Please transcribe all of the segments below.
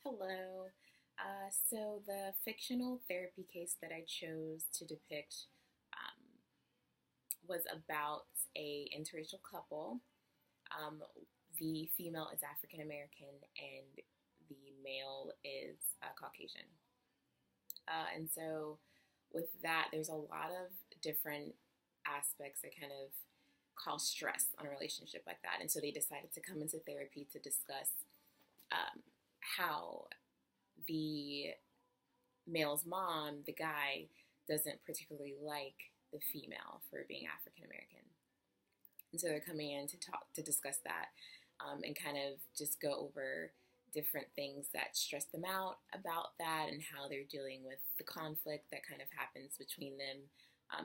Hello. So the fictional therapy case that I chose to depict was about a interracial couple. Um, the female is African American and the male is Caucasian. And so with that, there's a lot of different aspects that kind of cause stress on a relationship like that. And so they decided to come into therapy to discuss how the male's mom, the guy, doesn't particularly like the female for being African American. And so they're coming in to discuss that, and kind of just go over different things that stress them out about that and how they're dealing with the conflict that kind of happens between them,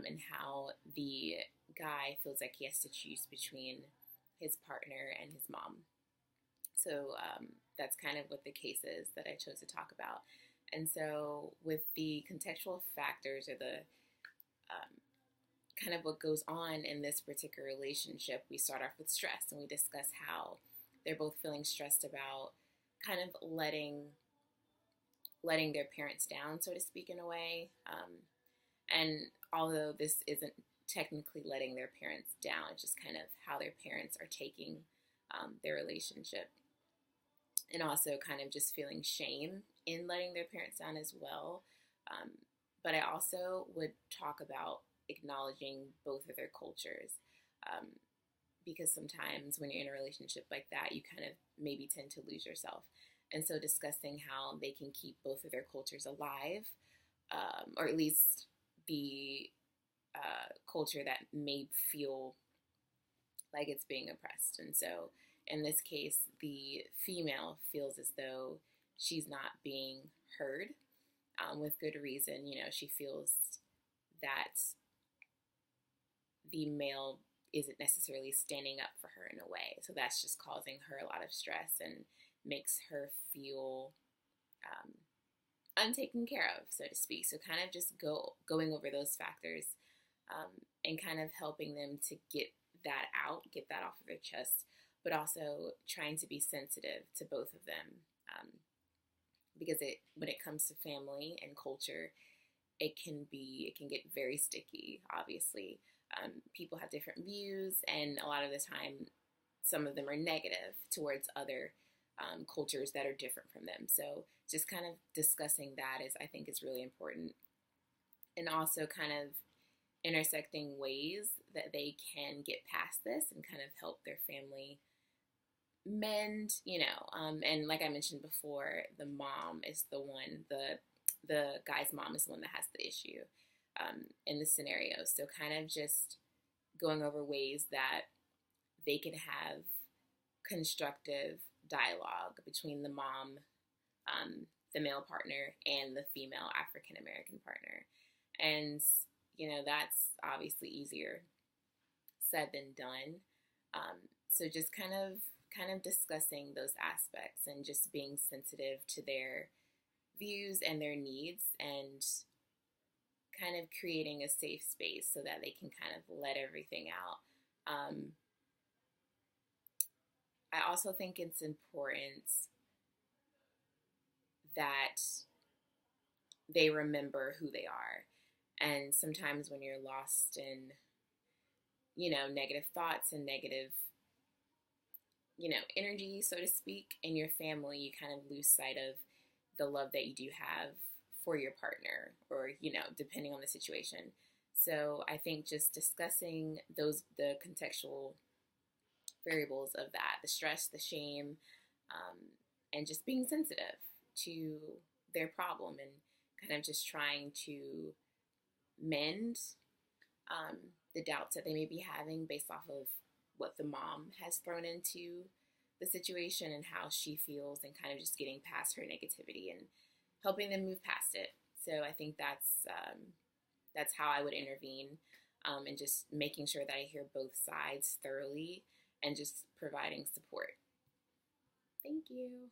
and how the guy feels like he has to choose between his partner and his mom. So that's kind of what the case is that I chose to talk about. And so, with the contextual factors or the kind of what goes on in this particular relationship, we start off with stress and we discuss how they're both feeling stressed about kind of letting their parents down, so to speak, in a way. And although this isn't technically letting their parents down, it's just kind of how their parents are taking their relationship, and also kind of just feeling shame in letting their parents down as well. Um, but I also would talk about acknowledging both of their cultures, um, because sometimes when you're in a relationship like that, you kind of maybe tend to lose yourself. And so discussing how they can keep both of their cultures alive, or at least the culture that may feel like it's being oppressed. And so in this case, the female feels as though she's not being heard, with good reason. You know, she feels that the male isn't necessarily standing up for her in a way. So that's just causing her a lot of stress and makes her feel untaken care of, so to speak. So kind of just going over those factors, and kind of helping them to get that out, get that off of their chest, but also trying to be sensitive to both of them, because when it comes to family and culture, it can get very sticky. Obviously, people have different views, and a lot of the time, some of them are negative towards other cultures that are different from them. So just kind of discussing that I think is really important, and also kind of intersecting ways that they can get past this and kind of help their family mend, and like I mentioned before, the mom is the guy's mom is the one that has the issue, in the scenario. So kind of just going over ways that they can have constructive dialogue between the mom, the male partner, and the female African American partner. And that's obviously easier said than done. So just kind of discussing those aspects and just being sensitive to their views and their needs, and kind of creating a safe space so that they can kind of let everything out. I also think it's important that they remember who they are. And sometimes when you're lost in, negative thoughts and negative, energy, so to speak, in your family, you kind of lose sight of the love that you do have for your partner, or, depending on the situation. So I think just discussing the contextual variables of that, the stress, the shame, and just being sensitive to their problem, and kind of just trying to mend the doubts that they may be having based off of what the mom has thrown into the situation and how she feels, and kind of just getting past her negativity and helping them move past it. So I think that's how I would intervene, and just making sure that I hear both sides thoroughly and just providing support. Thank you.